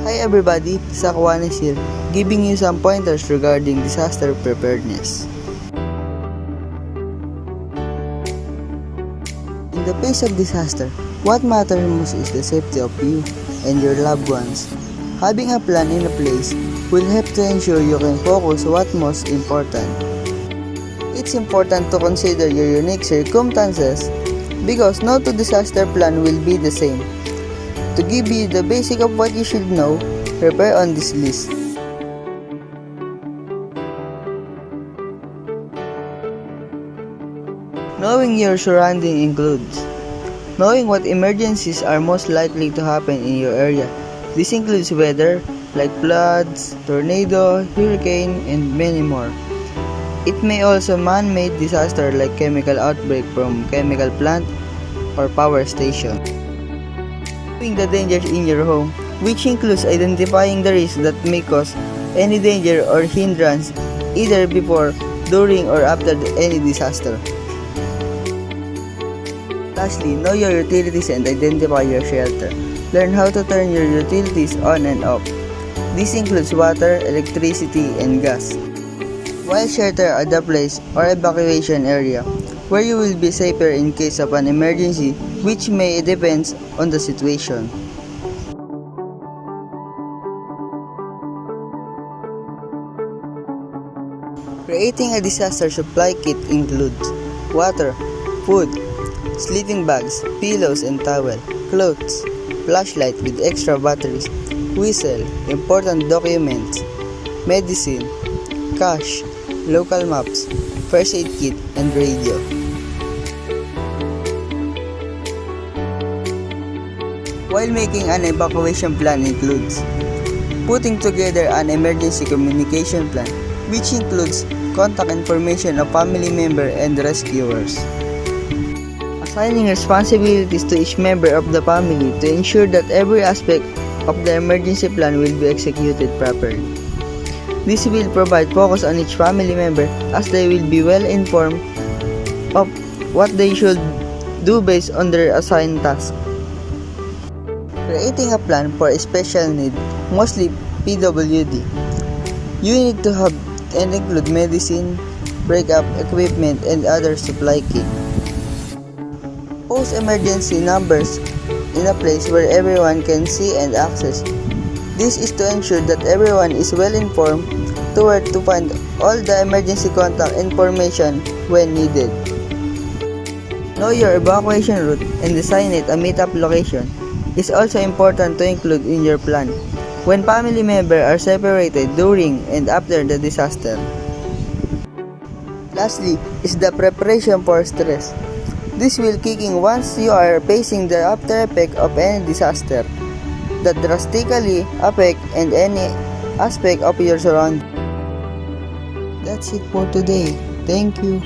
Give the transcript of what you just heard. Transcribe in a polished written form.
Hi everybody, Sakwan is here, giving you some pointers regarding disaster preparedness. In the face of disaster, what matters most is the safety of you and your loved ones. Having a plan in place will help to ensure you can focus on what's most important. It's important to consider your unique circumstances because no two disaster plan will be the same. To give you the basic of what you should know, prepare on this list. Knowing your surrounding includes knowing what emergencies are most likely to happen in your area. This includes weather like floods, tornado, hurricane, and many more. It may also man-made disaster like chemical outbreak from chemical plant or power station. Knowing the dangers in your home, which includes identifying the risks that may cause any danger or hindrance either before, during, or after any disaster. Lastly, know your utilities and identify your shelter. Learn how to turn your utilities on and off. This includes water, electricity, and gas. While shelter are the place or evacuation area where you will be safer in case of an emergency, which may depend on the situation. Creating a disaster supply kit includes water, food, sleeping bags, pillows and towel, clothes, flashlight with extra batteries, whistle, important documents, medicine, cash, local maps, first aid kit, and radio. While making an evacuation plan includes putting together an emergency communication plan, which includes contact information of family member and rescuers. Assigning responsibilities to each member of the family to ensure that every aspect of the emergency plan will be executed properly. This will provide focus on each family member as they will be well informed of what they should do based on their assigned task. Creating a plan for a special need, mostly PWD. You need to have and include medicine, breakup equipment, and other supply kit. Post emergency numbers in a place where everyone can see and access. This is to ensure that everyone is well informed to where to find all the emergency contact information when needed. Know your evacuation route and design it a meetup location is also important to include in your plan when family members are separated during and after the disaster. Lastly is the preparation for stress. This will kick in once you are facing the after effect of any disaster that drastically affect and any aspect of your surroundings. That's it for today. Thank you.